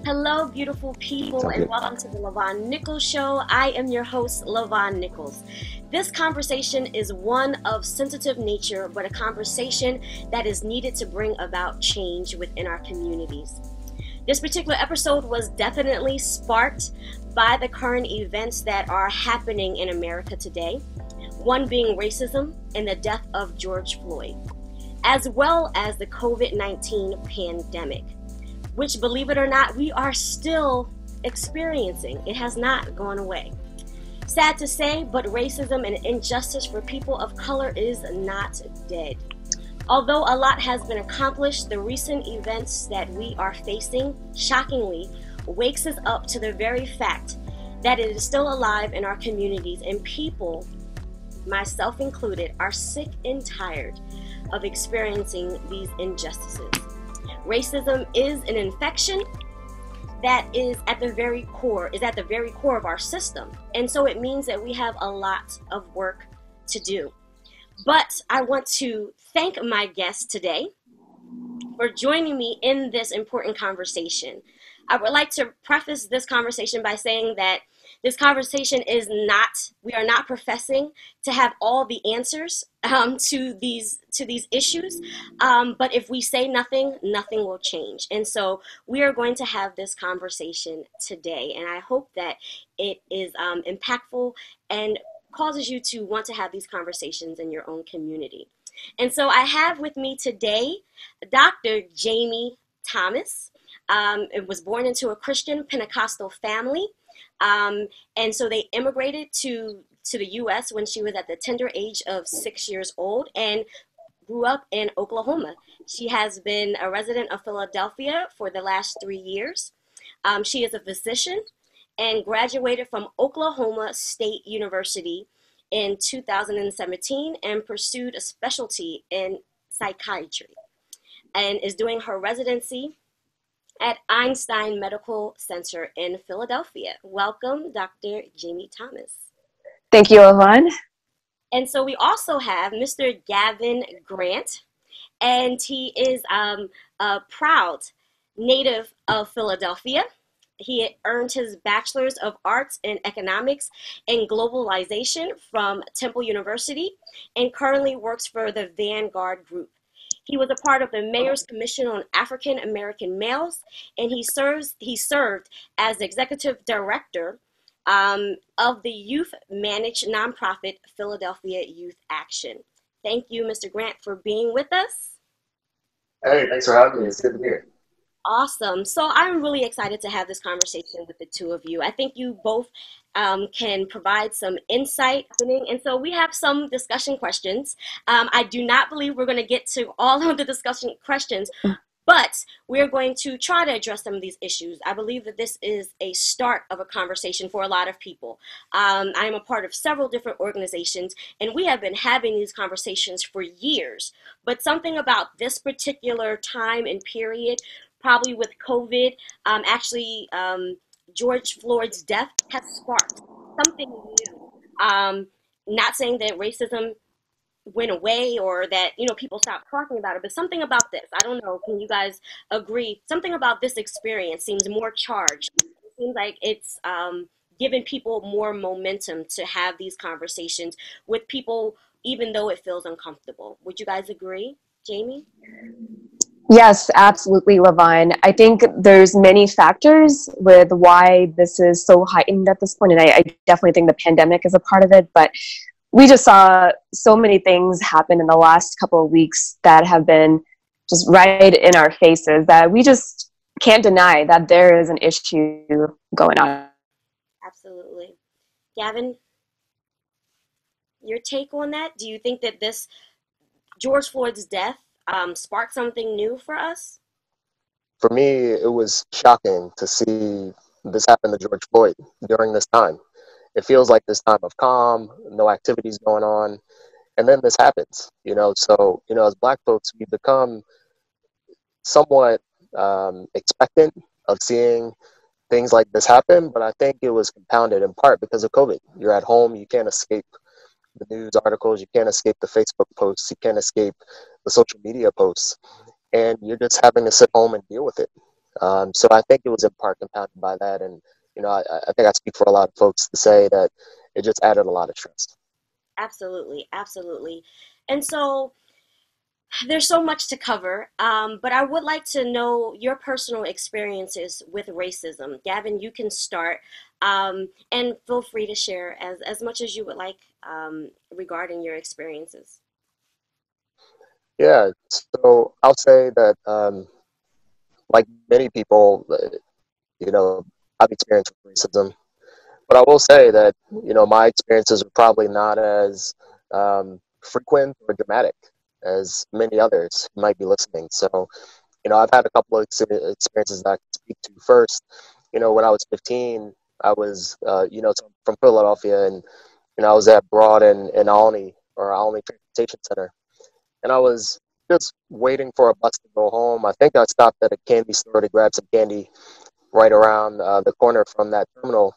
Hello, beautiful people, and welcome to the Lavonne Nichols Show. I am your host, Lavonne Nichols. This conversation is one of sensitive nature, but a conversation that is needed to bring about change within our communities. This particular episode was definitely sparked by the current events that are happening in America today, one being racism and the death of George Floyd, as well as the COVID-19 pandemic, which, believe it or not, we are still experiencing. It has not gone away. Sad to say, but racism and injustice for people of color is not dead. Although a lot has been accomplished, the recent events that we are facing, shockingly, wakes us up to the very fact that it is still alive in our communities, and people, myself included, are sick and tired of experiencing these injustices. Racism is an infection that is at the very core of our system. And so it means that we have a lot of work to do. But I want to thank my guest today for joining me in this important conversation. I would like to preface this conversation by saying that this conversation is not, we are not professing to have all the answers to these issues, but if we say nothing, nothing will change. And so we are going to have this conversation today, and I hope that it is impactful and causes you to want to have these conversations in your own community. And so I have with me today Dr. Jaime Thomas. It was born into a Christian Pentecostal family. And so they immigrated to the U.S. when she was at the tender age of 6 years old and grew up in Oklahoma. She has been a resident of Philadelphia for the last 3 years. She is a physician and graduated from Oklahoma State University in 2017 and pursued a specialty in psychiatry and is doing her residency at Einstein Medical Center in Philadelphia. Welcome, Dr. Jaime Thomas. Thank you, Lavonne. And so we also have Mr. Gavin Grant, and he is a proud native of Philadelphia. He earned his Bachelor's of Arts in Economics and Globalization from Temple University and currently works for the Vanguard Group. He was a part of the Mayor's Commission on African American Males, and he served as executive director of the youth-managed nonprofit Philadelphia Youth Action. Thank you, Mr. Grant, for being with us. Hey, thanks for having me. It's good to be here. Awesome. So I'm really excited to have this conversation with the two of you. I think you both can provide some insight. And so we have some discussion questions. I do not believe we're going to get to all of the discussion questions, but we're going to try to address some of these issues. I believe that this is a start of a conversation for a lot of people. I am a part of several different organizations, and we have been having these conversations for years. But something about this particular time and period, probably with COVID, George Floyd's death has sparked something new. Not saying that racism went away or that, people stopped talking about it, but something about this, I don't know, can you guys agree? Something about this experience seems more charged. It seems like it's given people more momentum to have these conversations with people, even though it feels uncomfortable. Would you guys agree? Jaime? Yes, absolutely, Lavonne. I think there's many factors with why this is so heightened at this point, and I definitely think the pandemic is a part of it, but we just saw so many things happen in the last couple of weeks that have been just right in our faces that we just can't deny that there is an issue going on. Absolutely. Gavin, your take on that? Do you think that this George Floyd's death sparked something new for us? For me, it was shocking to see this happen to George Floyd during this time. It feels like this time of calm, no activities going on, and then this happens, So, as Black folks, we become somewhat expectant of seeing things like this happen, but I think it was compounded in part because of COVID. You're at home, you can't escape the news articles, you can't escape the Facebook posts, you can't escape the social media posts, and you're just having to sit home and deal with it. So I think it was in part compounded by that. And, I think I speak for a lot of folks to say that it just added a lot of stress. Absolutely, absolutely. And so there's so much to cover, but I would like to know your personal experiences with racism. Gavin, you can start, and feel free to share as much as you would like regarding your experiences. Yeah. So I'll say that, like many people, I've experienced racism. But I will say that, my experiences are probably not as frequent or dramatic as many others who might be listening. So, I've had a couple of experiences that I can speak to. First, when I was 15, I was, from Philadelphia, and, I was at Broad and Alney, or Alney Transportation Center. And I was just waiting for a bus to go home. I think I stopped at a candy store to grab some candy right around the corner from that terminal,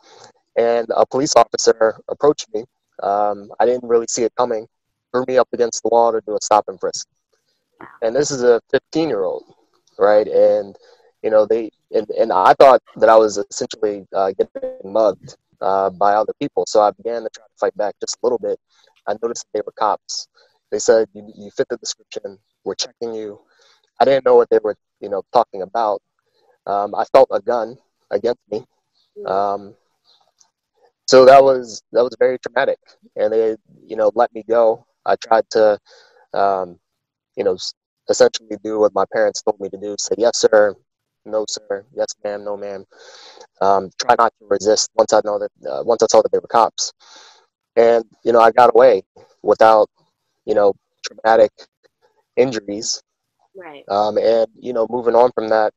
and a police officer approached me. I didn't really see it coming, threw me up against the wall to do a stop and frisk. And this is a 15-year-old, right? And and I thought that I was essentially getting mugged by other people. So I began to try to fight back just a little bit. I noticed that they were cops. They said, you fit the description. We're checking you. I didn't know what they were, talking about. I felt a gun against me. Um, So that was very traumatic, and they, let me go. I tried to, um, essentially do what my parents told me to do: say yes, sir, no, sir, yes, ma'am, no, ma'am. Try not to resist once I saw that they were cops, and I got away without traumatic injuries. Right. And moving on from that,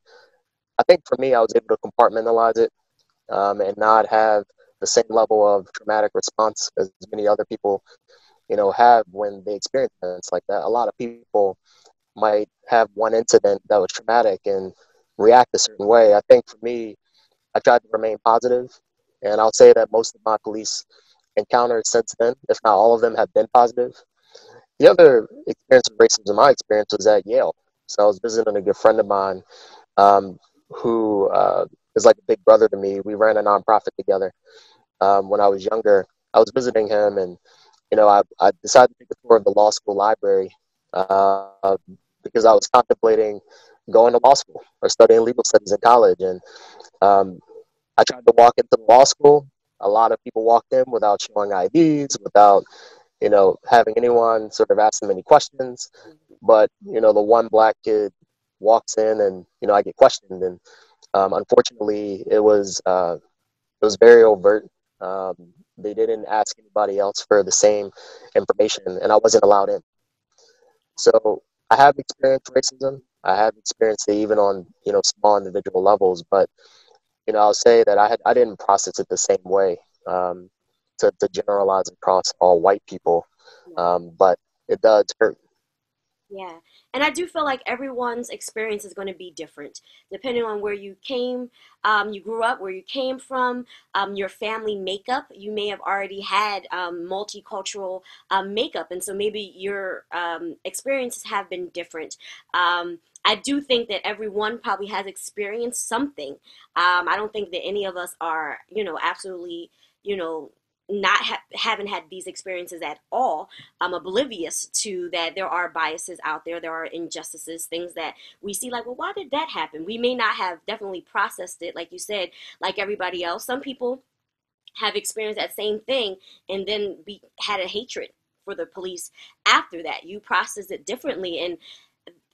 I think for me, I was able to compartmentalize it, and not have the same level of traumatic response as many other people, have when they experience events like that. A lot of people might have one incident that was traumatic and react a certain way. I think for me, I tried to remain positive, and I'll say that most of my police encounters since then, if not all of them, have been positive. The other experience of racism I experienced was at Yale. So I was visiting a good friend of mine, who is like a big brother to me. We ran a nonprofit together. When I was younger, I was visiting him, and I decided to take a tour of the law school library, because I was contemplating going to law school or studying legal studies in college. And um, I tried to walk into the law school. A lot of people walked in without showing IDs, without having anyone sort of ask them any questions. But the one black kid walks in, and I get questioned, and unfortunately, it was very overt. Um, they didn't ask anybody else for the same information, and I wasn't allowed in. So I have experienced racism. I have experienced it even on small individual levels, but I'll say that I didn't process it the same way, to generalize across all white people, but it does hurt. Yeah. And I do feel like everyone's experience is going to be different depending on where you came, you grew up, where you came from, your family makeup. You may have already had multicultural makeup, and so maybe your experiences have been different. I do think that everyone probably has experienced something. I don't think that any of us are, absolutely, you know, not haven't had these experiences at all. I'm oblivious to that there are biases out there, there are injustices, things that we see like, well, why did that happen? We may not have definitely processed it, like you said, like everybody else. Some people have experienced that same thing and then had a hatred for the police after that. You process it differently, and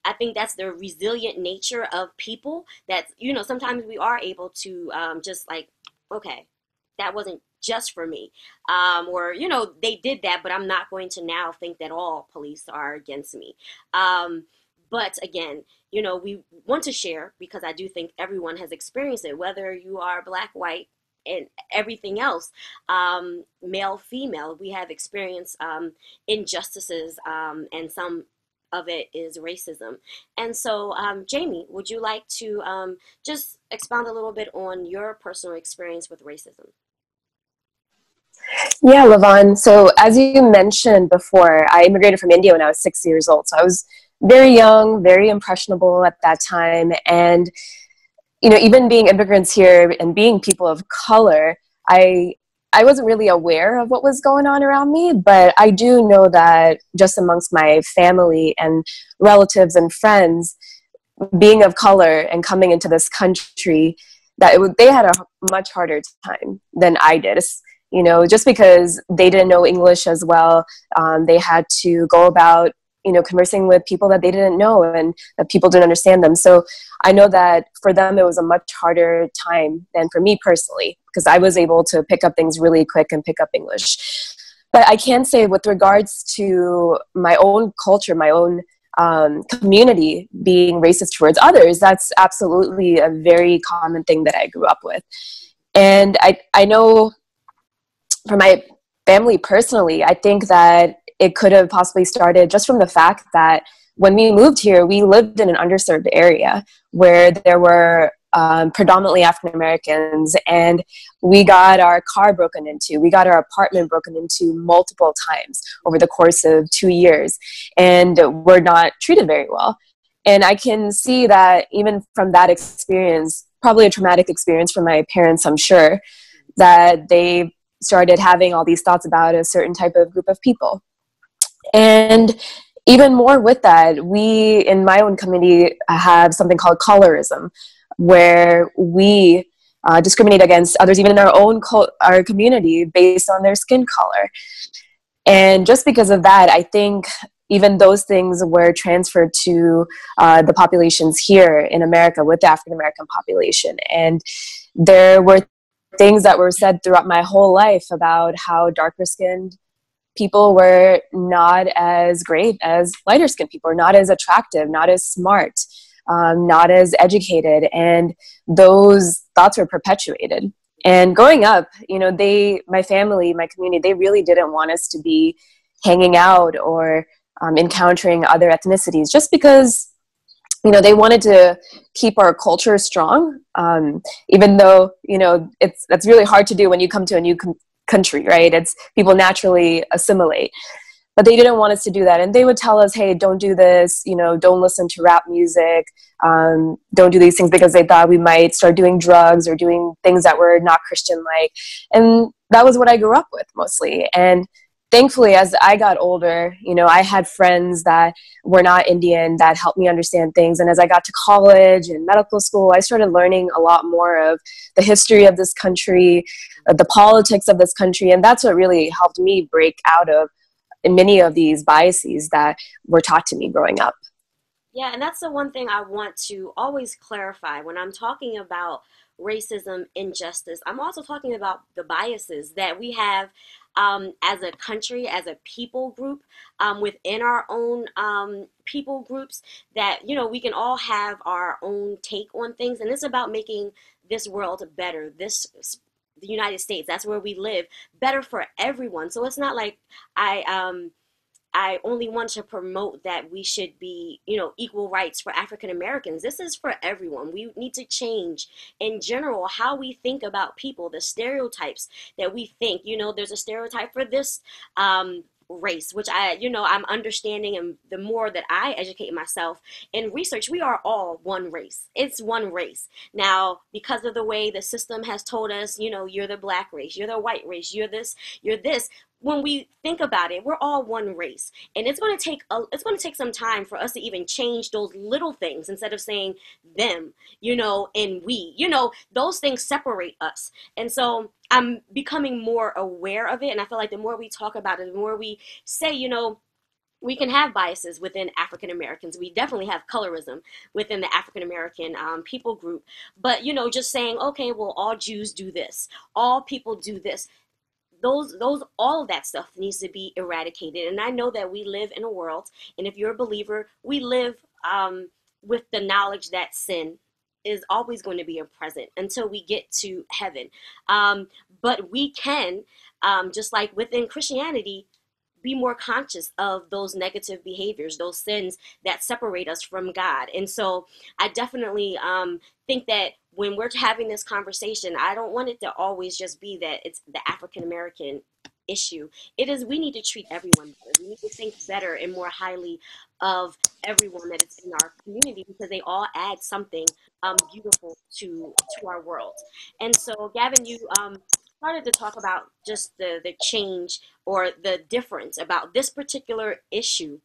I think that's the resilient nature of people that, sometimes we are able to just like, okay, that wasn't just for me. Or, they did that, but I'm not going to now think that all police are against me. But again, we want to share because I do think everyone has experienced it, whether you are black, white, and everything else, male, female, we have experienced injustices, and some of it is racism. And so, Jaime, would you like to just expound a little bit on your personal experience with racism? Yeah, Lavonne. So as you mentioned before, I immigrated from India when I was 6 years old. So I was very young, very impressionable at that time. And even being immigrants here and being people of color, I wasn't really aware of what was going on around me, but I do know that just amongst my family and relatives and friends, being of color and coming into this country, they had a much harder time than I did. Just because they didn't know English as well, they had to go about conversing with people that they didn't know and that people didn't understand them. So I know that for them, it was a much harder time than for me personally, because I was able to pick up things really quick and pick up English. But I can say with regards to my own culture, my own community being racist towards others, that's absolutely a very common thing that I grew up with. And I know for my family personally, I think that it could have possibly started just from the fact that when we moved here, we lived in an underserved area where there were predominantly African Americans, and we got our car broken into. We got our apartment broken into multiple times over the course of 2 years, and we're not treated very well. And I can see that even from that experience, probably a traumatic experience for my parents, I'm sure, that they started having all these thoughts about a certain type of group of people. And even more with that, we in my own community have something called colorism, where we discriminate against others, even in our community, based on their skin color. And just because of that, I think even those things were transferred to the populations here in America with the African American population. And there were things that were said throughout my whole life about how darker skinned people were not as great as lighter skinned people, or not as attractive, not as smart, not as educated. And those thoughts were perpetuated. And growing up, my family, my community, they really didn't want us to be hanging out or encountering other ethnicities, just because they wanted to keep our culture strong, even though that's really hard to do when you come to a new country, right? It's people naturally assimilate, but they didn't want us to do that. And they would tell us, hey, don't do this, don't listen to rap music, don't do these things, because they thought we might start doing drugs or doing things that were not Christian-like. And that was what I grew up with mostly. And thankfully, as I got older, I had friends that were not Indian that helped me understand things. And as I got to college and medical school, I started learning a lot more of the history of this country, the politics of this country. And that's what really helped me break out of many of these biases that were taught to me growing up. Yeah, and that's the one thing I want to always clarify when I'm talking about racism, injustice. I'm also talking about the biases that we have as a country, as a people group, within our own people groups, that, we can all have our own take on things. And it's about making this world better, the United States, that's where we live, better for everyone. So it's not like I only want to promote that we should be, equal rights for African Americans. This is for everyone. We need to change in general how we think about people, the stereotypes that we think. There's a stereotype for this race, which I'm understanding, and the more that I educate myself in research, we are all one race. It's one race. Now, because of the way the system has told us, you're the black race, you're the white race, you're this, when we think about it, we're all one race, and it's going to take some time for us to even change those little things, instead of saying them, and we, those things separate us. And so I'm becoming more aware of it, and I feel like the more we talk about it, the more we say, we can have biases within African Americans. We definitely have colorism within the African American people group. But, just saying, okay, well, all Jews do this, all people do this. All of that stuff needs to be eradicated. And I know that we live in a world, and if you're a believer, we live with the knowledge that sin is always going to be a present until we get to heaven. But we can, just like within Christianity, be more conscious of those negative behaviors, those sins that separate us from God. And so I definitely think that when we're having this conversation, I don't want it to always just be that it's the African American issue. It is, we need to treat everyone better. We need to think better and more highly of everyone that is in our community, because they all add something beautiful to our world. And so, Gavin, you started to talk about just the change or the difference about this particular issue,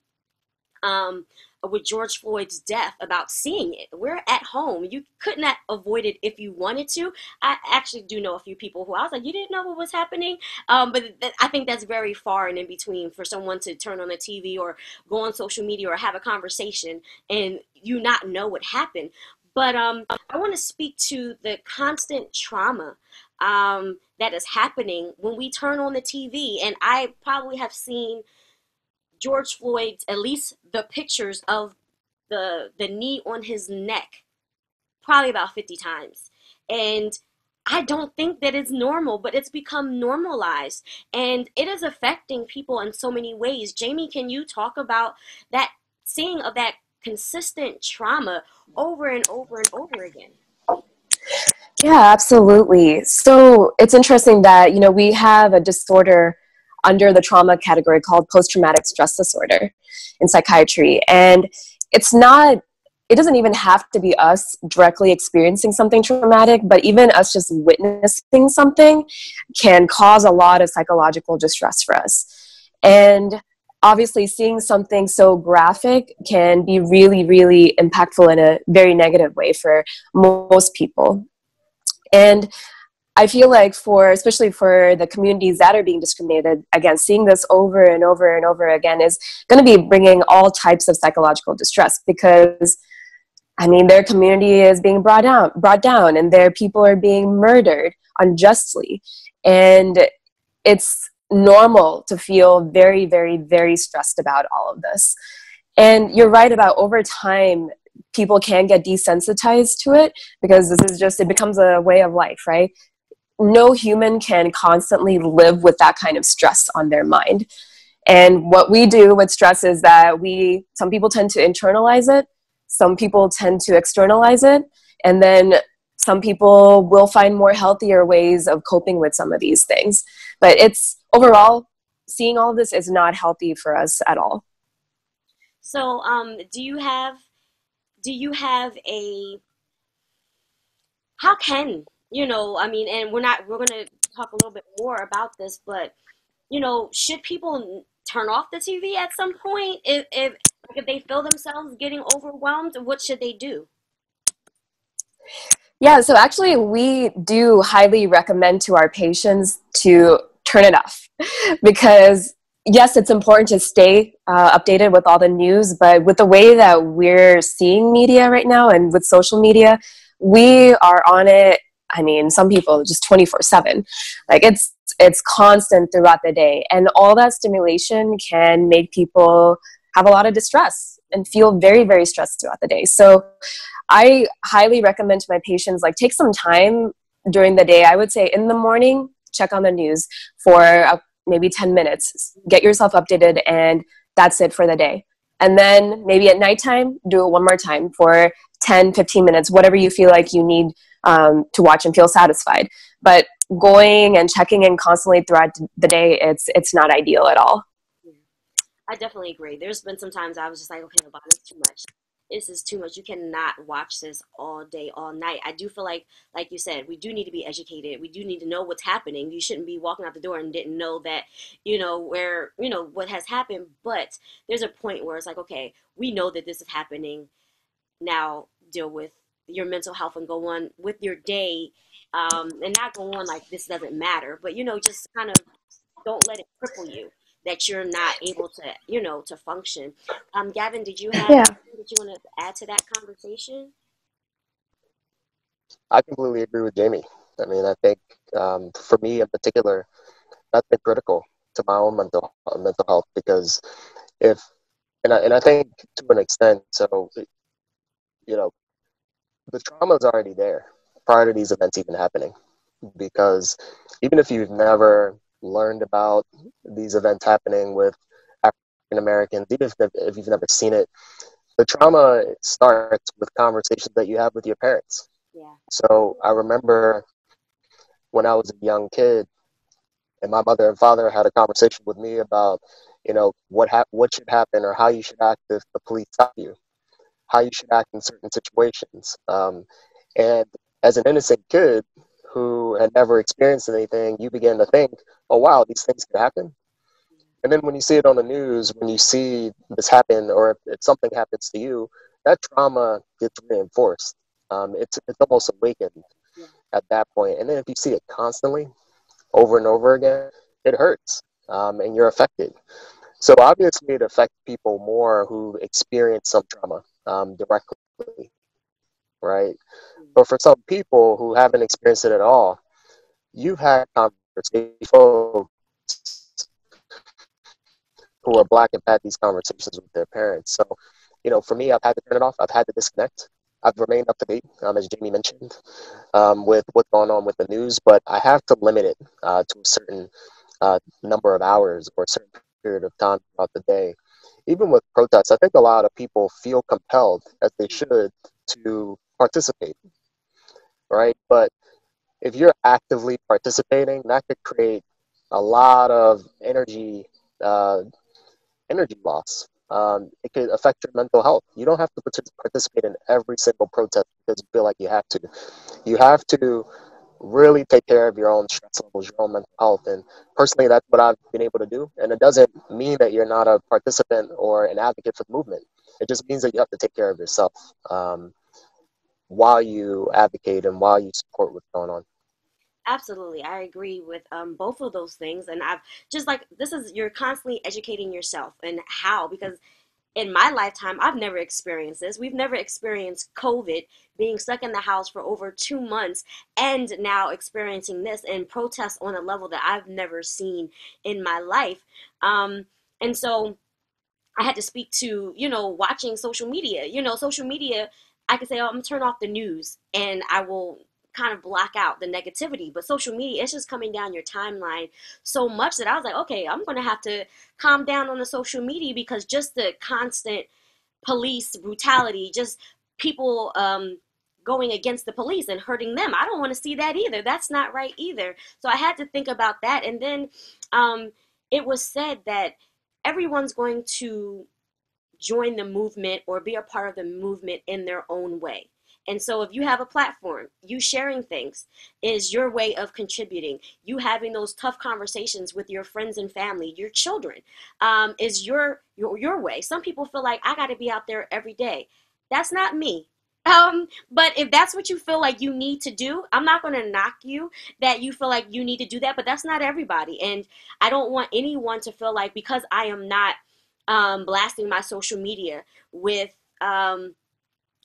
um, with George Floyd's death, about seeing it. We're at home. You could not avoid it if you wanted to. I actually do know a few people who I was like, you didn't know what was happening? But I think that's very far and in between for someone to turn on the TV or go on social media or have a conversation and you not know what happened. But I want to speak to the constant trauma that is happening when we turn on the TV. And I probably have seen George Floyd's, at least the pictures of the knee on his neck, probably about 50 times. And I don't think that it's normal, but it's become normalized. And it is affecting people in so many ways. Jaime, can you talk about that, seeing of that consistent trauma over and over and over again? Yeah, absolutely. So it's interesting that, we have a disorder under the trauma category called post-traumatic stress disorder in psychiatry. And it doesn't even have to be us directly experiencing something traumatic, but even us just witnessing something can cause a lot of psychological distress for us. And obviously seeing something so graphic can be really, really impactful in a very negative way for most people. And I feel like especially for the communities that are being discriminated against, seeing this over and over and over again is going to be bringing all types of psychological distress, because, their community is being brought down, and their people are being murdered unjustly. And it's normal to feel very, very, very stressed about all of this. And you're right about, over time, people can get desensitized to it, because it becomes a way of life, right? No human can constantly live with that kind of stress on their mind. And what we do with stress is that some people tend to internalize it, some people tend to externalize it, and then some people will find more healthier ways of coping with some of these things. But it's overall, seeing all this is not healthy for us at all. So, do you have how can, and we're going to talk a little bit more about this, but, should people turn off the TV at some point if they feel themselves getting overwhelmed? What should they do? Yeah, so actually we do highly recommend to our patients to turn it off, because yes, it's important to stay updated with all the news, but with the way that we're seeing media right now and with social media, we are on it. Some people just 24/7. Like it's constant throughout the day, and all that stimulation can make people have a lot of distress and feel very, very stressed throughout the day. So I highly recommend to my patients, take some time during the day. I would say in the morning, check on the news for maybe 10 minutes, get yourself updated, and that's it for the day. And then maybe at nighttime, do it one more time for 10, 15 minutes, whatever you feel like you need to watch and feel satisfied. But going and checking in constantly throughout the day, it's not ideal at all. I definitely agree. There's been some times I was just like, okay, Lavonne, it's too much. This is too much. You cannot watch this all day, all night. I do feel like you said, we do need to be educated. We do need to know what's happening. You shouldn't be walking out the door and didn't know that, what has happened. But there's a point where it's like, okay, we know that this is happening. Now deal with your mental health and go on with your day, and not go on like this doesn't matter. But, just kind of don't let it cripple you, that you're not able to, to function. Gavin, did you have anything that you want to add to that conversation? I completely agree with Jaime. I think for me in particular, that's been critical to my own mental health, because I think to an extent, so, the trauma is already there prior to these events even happening, because even if you've never learned about these events happening with African Americans, even if you've never seen it, the trauma starts with conversations that you have with your parents. Yeah. So I remember when I was a young kid, and my mother and father had a conversation with me about, what should happen or how you should act if the police stop you, how you should act in certain situations. And as an innocent kid who had never experienced anything, you begin to think, oh, wow, these things could happen. And then when you see it on the news, when you see this happen, or if something happens to you, that trauma gets reinforced. It's almost awakened at that point. And then if you see it constantly, over and over again, it hurts, and you're affected. So obviously it affects people more who experience some trauma directly, right? But for some people who haven't experienced it at all, you've had conversations with folks who are Black and had these conversations with their parents. So, for me, I've had to turn it off. I've had to disconnect. I've remained up to date, as Jaime mentioned, with what's going on with the news, but I have to limit it to a certain number of hours or a certain period of time throughout the day. Even with protests, I think a lot of people feel compelled, as they should, to participate, right? But if you're actively participating, that could create a lot of energy loss. It could affect your mental health. You don't have to participate in every single protest because you feel like you have to. You have to really take care of your own stress levels, your own mental health. And personally, that's what I've been able to do. And it doesn't mean that you're not a participant or an advocate for the movement. It just means that you have to take care of yourself while you advocate and while you support what's going on. Absolutely. I agree with both of those things. And I've just like, you're constantly educating yourself and how, because in my lifetime, I've never experienced this. We've never experienced COVID, being stuck in the house for over 2 months, and now experiencing this and protests on a level that I've never seen in my life. And so I had to speak to, watching social media. Social media, I could say, oh, I'm going to turn off the news and I will kind of block out the negativity. But social media, it's just coming down your timeline so much that I was like, okay, I'm going to have to calm down on the social media, because just the constant police brutality, just people going against the police and hurting them, I don't want to see that either. That's not right either. So I had to think about that. And then it was said that everyone's going to join the movement or be a part of the movement in their own way. And so if you have a platform, you sharing things is your way of contributing. You having those tough conversations with your friends and family, your children, is your way. Some people feel like I got to be out there every day. That's not me. But if that's what you feel like you need to do, I'm not going to knock you that you feel like you need to do that, but that's not everybody. And I don't want anyone to feel like, because I am not blasting my social media with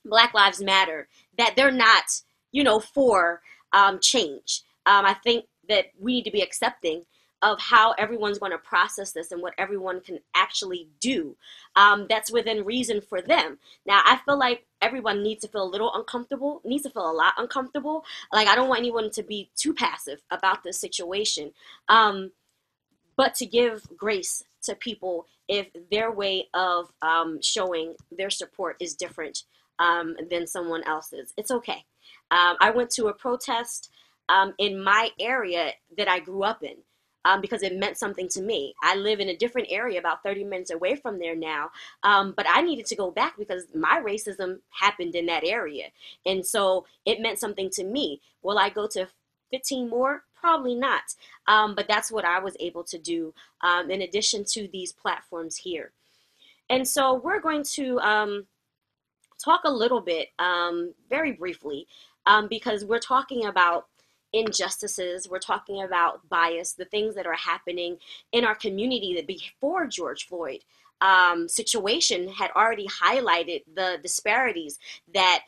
Black Lives Matter, that they're not, for change. I think that we need to be accepting of how everyone's going to process this and what everyone can actually do. That's within reason for them. Now, I feel like everyone needs to feel a little uncomfortable, needs to feel a lot uncomfortable. Like, I don't want anyone to be too passive about this situation. But to give grace to people if their way of showing their support is different than someone else's. It's okay. I went to a protest in my area that I grew up in because it meant something to me. I live in a different area about 30 minutes away from there now, but I needed to go back because my racism happened in that area. And so it meant something to me. Will I go to 15 more? Probably not. But that's what I was able to do in addition to these platforms here. And so we're going to talk a little bit, very briefly, because we're talking about injustices, we're talking about bias, the things that are happening in our community that before George Floyd situation had already highlighted the disparities that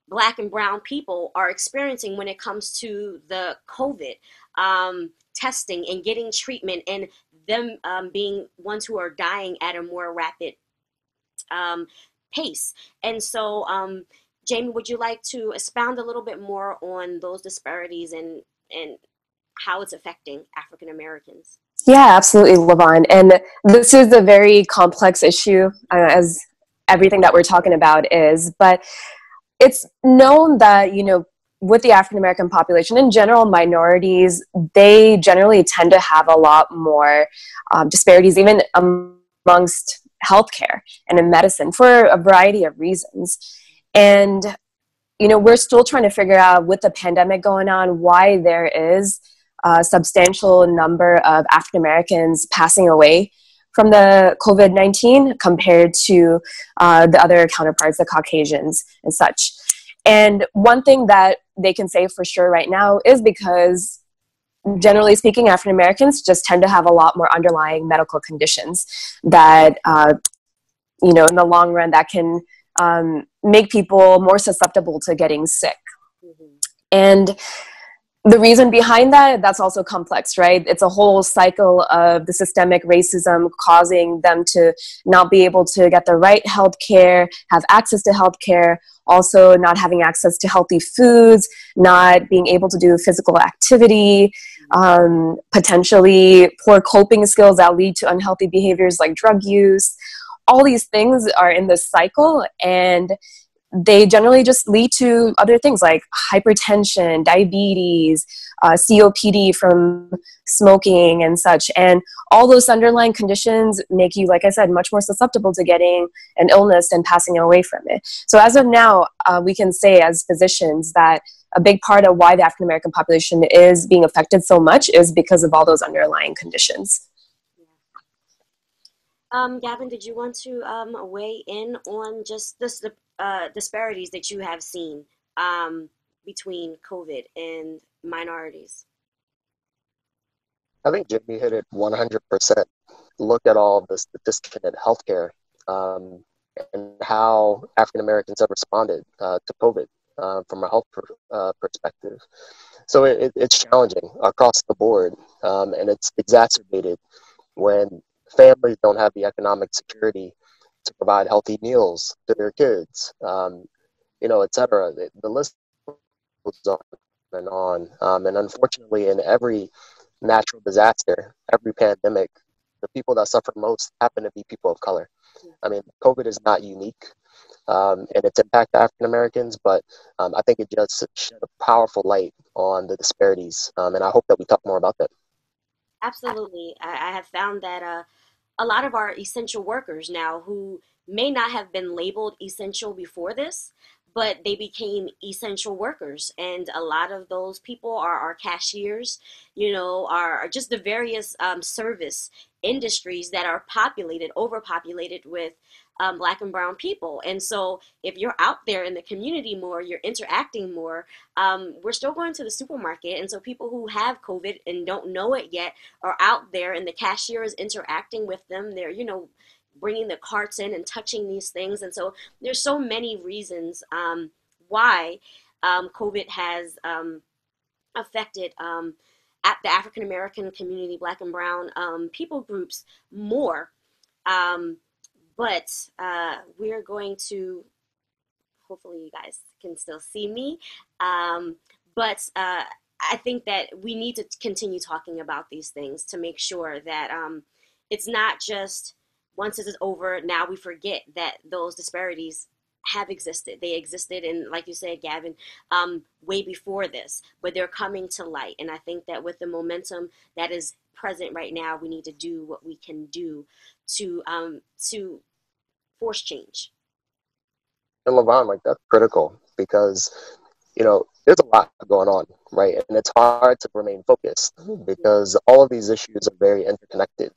Black and brown people are experiencing when it comes to the COVID testing and getting treatment, and them being ones who are dying at a more rapid pace. And so, Jaime, would you like to expound a little bit more on those disparities and how it's affecting African Americans? Yeah, absolutely, Lavonne. And this is a very complex issue, as everything that we're talking about is. But it's known that, with the African American population in general, minorities, they generally tend to have a lot more disparities, even amongst healthcare and in medicine, for a variety of reasons. And we're still trying to figure out, with the pandemic going on, why there is a substantial number of African Americans passing away from the COVID-19 compared to the other counterparts, the Caucasians and such. And one thing that they can say for sure right now is because, generally speaking, African Americans just tend to have a lot more underlying medical conditions that, in the long run, that can make people more susceptible to getting sick. Mm-hmm. And the reason behind that, that's also complex, right? It's a whole cycle of the systemic racism causing them to not be able to get the right health care, have access to health care, also not having access to healthy foods, not being able to do physical activity, potentially poor coping skills that lead to unhealthy behaviors like drug use. All these things are in this cycle, and they generally just lead to other things like hypertension, diabetes, COPD from smoking and such. And all those underlying conditions make you, like I said, much more susceptible to getting an illness and passing away from it. So as of now, we can say as physicians that a big part of why the African American population is being affected so much is because of all those underlying conditions. Gavin, did you want to weigh in on just this disparities that you have seen between COVID and minorities? I think Jimmy hit it 100%. Look at all the statistics in healthcare and how African Americans have responded to COVID from a health perspective. So it's challenging across the board, and it's exacerbated when families don't have the economic security to provide healthy meals to their kids, et cetera. The list goes on and on. And unfortunately, in every natural disaster, every pandemic, the people that suffer most happen to be people of color. I mean, COVID is not unique in its impact to African Americans, but I think it just shed a powerful light on the disparities. And I hope that we talk more about that. Absolutely. I have found that a lot of our essential workers now, who may not have been labeled essential before this, but they became essential workers. And a lot of those people are our cashiers, are just the various service industries that are overpopulated with Black and brown people. And so if you're out there in the community more, you're interacting more, we're still going to the supermarket. And so people who have COVID and don't know it yet are out there, and the cashier is interacting with them. They're, bringing the carts in and touching these things. And so there's so many reasons why COVID has affected at the African American community, Black and brown people groups more. But we're going to, hopefully you guys can still see me. But I think that we need to continue talking about these things to make sure that it's not just once this is over, now we forget that those disparities have existed. They existed, and like you said, Gavin, way before this, but they're coming to light. And I think that with the momentum that is present right now, we need to do what we can do to force change. And Lavonne, that's critical because, there's a lot going on, right? And it's hard to remain focused because all of these issues are very interconnected.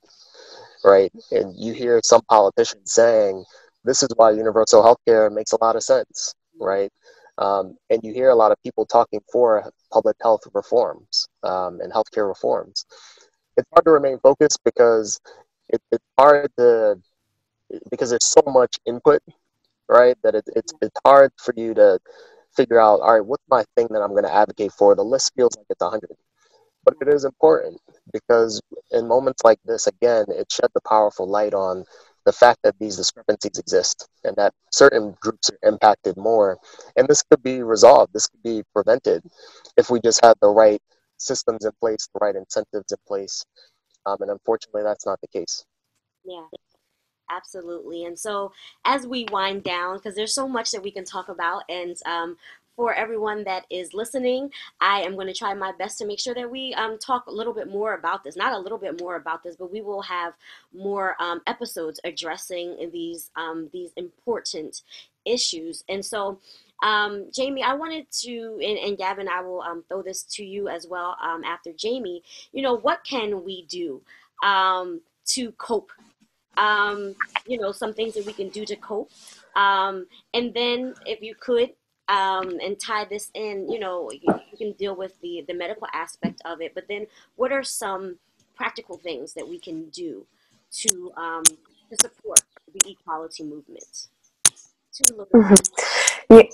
Right. And you hear some politicians saying, this is why universal health care makes a lot of sense. Right. And you hear a lot of people talking for public health reforms and healthcare reforms. It's hard to remain focused because it's hard because there's so much input, right, that it's hard for you to figure out, all right, what's my thing that I'm going to advocate for? The list feels like it's 100. But it is important because in moments like this, again, it shed the powerful light on the fact that these discrepancies exist and that certain groups are impacted more. And this could be resolved. This could be prevented if we just had the right systems in place, the right incentives in place. And unfortunately, that's not the case. Yeah. Absolutely. And so as we wind down, because there's so much that we can talk about, and for everyone that is listening, I am going to try my best to make sure that we talk a little bit more about this. Not a little bit more about this, but we will have more episodes addressing these important issues. And so, Jaime, I wanted to, and Gavin, I will throw this to you as well after Jaime. What can we do to cope? Some things that we can do to cope. And then if you could, and tie this in, you can deal with the medical aspect of it, but then what are some practical things that we can do to support the equality movement? Mhm.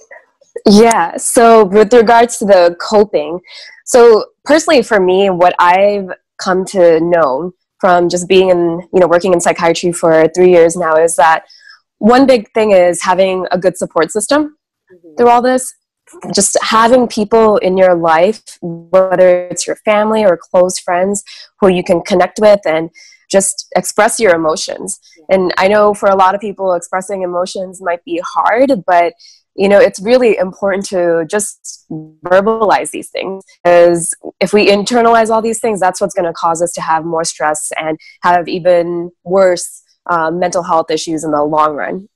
Yeah. So with regards to the coping, so personally for me, what I've come to know from just being working in psychiatry for 3 years now is that one big thing is having a good support system through all this. Just having people in your life, whether it's your family or close friends, who you can connect with and just express your emotions. And I know for a lot of people, expressing emotions might be hard, but it's really important to just verbalize these things, because if we internalize all these things, that's what's going to cause us to have more stress and have even worse mental health issues in the long run.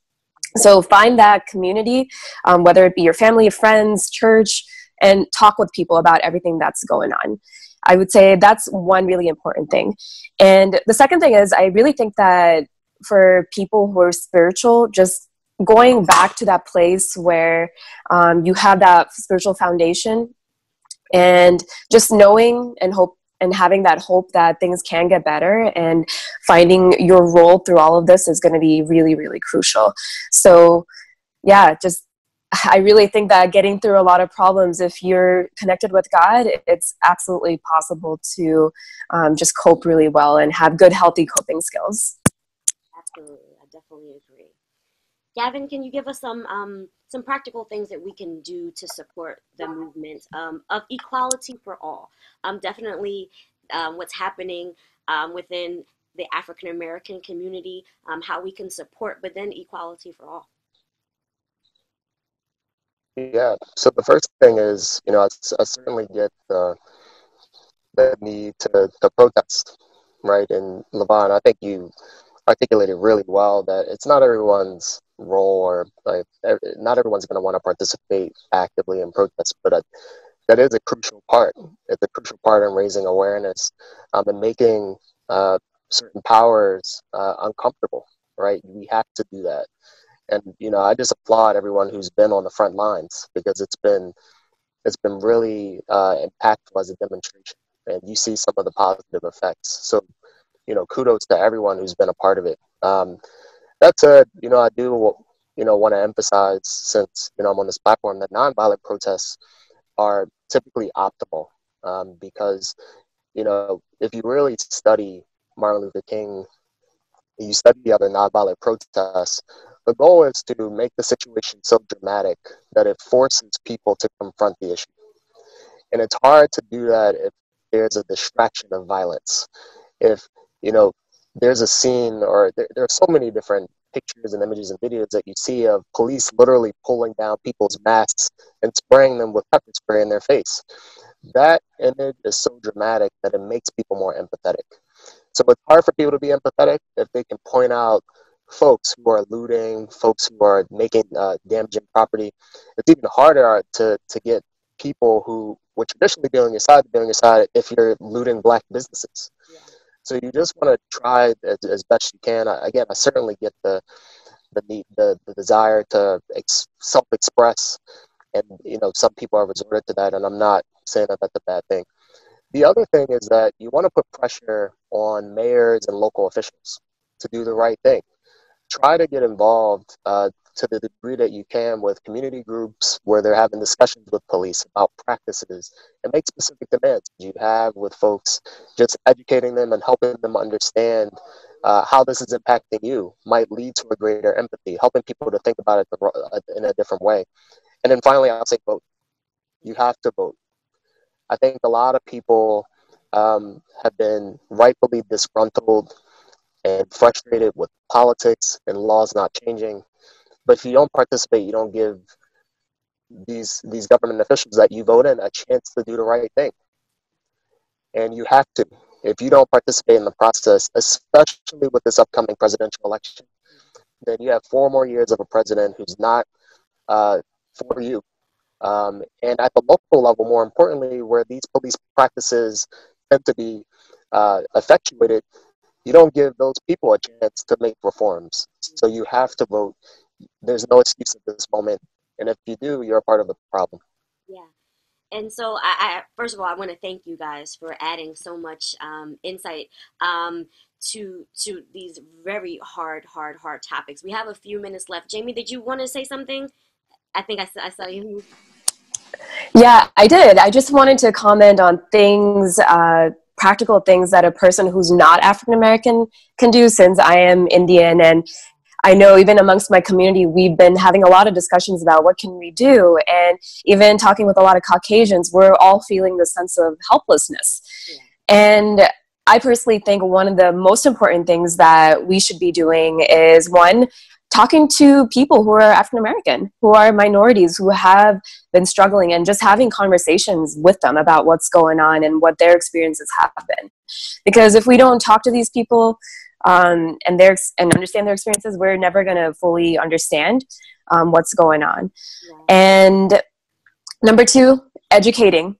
So find that community, whether it be your family, friends, church, and talk with people about everything that's going on. I would say that's one really important thing. And the second thing is, I really think that for people who are spiritual, just going back to that place where you have that spiritual foundation, and just knowing and hope and having that hope that things can get better, and finding your role through all of this is going to be really, really crucial. So yeah, I really think that getting through a lot of problems, if you're connected with God, it's absolutely possible to just cope really well and have good, healthy coping skills. Absolutely. I definitely agree. Gavin, can you give us some practical things that we can do to support the movement of equality for all? Definitely what's happening within the African American community, how we can support, but then equality for all. Yeah. So the first thing is, I certainly get the need to protest, right? And Lavonne, I think you articulated really well that it's not everyone's role, or not everyone's going to want to participate actively in protests, but that is a crucial part. It's a crucial part in raising awareness and making certain powers uncomfortable, right? We have to do that. And I just applaud everyone who's been on the front lines, because it's been really impactful as a demonstration, and you see some of the positive effects. So kudos to everyone who's been a part of it. That said, I do want to emphasize, since I'm on this platform, that nonviolent protests are typically optimal, because if you really study Martin Luther King, you study other nonviolent protests, the goal is to make the situation so dramatic that it forces people to confront the issue. And it's hard to do that if there's a distraction of violence. If, there's a scene, or there are so many different pictures and images and videos that you see of police literally pulling down people's masks and spraying them with pepper spray in their face. That image is so dramatic that it makes people more empathetic. So it's hard for people to be empathetic if they can point out folks who are looting, folks who are making damaging property. It's even harder to get people who would traditionally be on your side if you're looting black businesses. Yeah. So you just want to try as best you can. Again, I certainly get the need, the desire to self-express, and some people have resorted to that, and I'm not saying that that's a bad thing. The other thing is that you want to put pressure on mayors and local officials to do the right thing. Try to get involved to the degree that you can with community groups where they're having discussions with police about practices, and make specific demands you have with folks. Just educating them and helping them understand how this is impacting you might lead to a greater empathy, helping people to think about it in a different way. And then finally, I'll say vote. You have to vote. I think a lot of people have been rightfully disgruntled and frustrated with politics and laws not changing. But if you don't participate, you don't give these government officials that you vote in a chance to do the right thing. And you have to. If you don't participate in the process, especially with this upcoming presidential election, then you have 4 more years of a president who's not for you. And at the local level, more importantly, where these police practices tend to be effectuated, you don't give those people a chance to make reforms. So you have to vote. There's no excuse at this moment. And if you do, you're a part of the problem. Yeah. And so, I first of all, I want to thank you guys for adding so much insight to these very hard topics. We have a few minutes left. Jaime, did you want to say something? I think I saw you. Yeah, I did. I just wanted to comment on things, practical things that a person who's not African American can do, since I am Indian. And I know even amongst my community, we've been having a lot of discussions about what can we do. And even talking with a lot of Caucasians, we're all feeling the sense of helplessness. Yeah. And I personally think one of the most important things that we should be doing is, one, talking to people who are African American, who are minorities, who have been struggling, and just having conversations with them about what's going on and what their experiences have been. Because if we don't talk to these people and understand their experiences, we're never going to fully understand what's going on. Yeah. And number 2, educating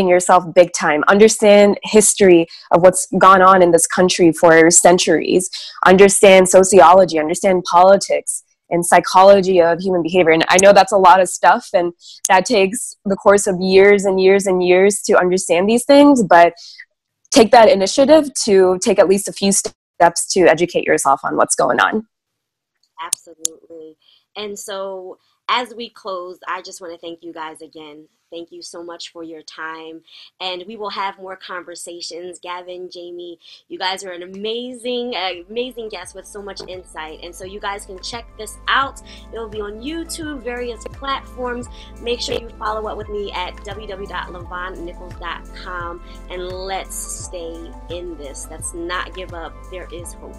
yourself big time. Understand history of what's gone on in this country for centuries. Understand sociology, understand politics and psychology of human behavior. And I know that's a lot of stuff, and that takes the course of years and years and years to understand these things, but take that initiative to take at least a few steps to educate yourself on what's going on. Absolutely. And so as we close, I just want to thank you guys again. Thank you so much for your time. And we will have more conversations. Gavin, Jaime, you guys are an amazing guest with so much insight. And so you guys can check this out. It will be on YouTube, various platforms. Make sure you follow up with me at www.lavonnenichols.com. And let's stay in this. Let's not give up. There is hope.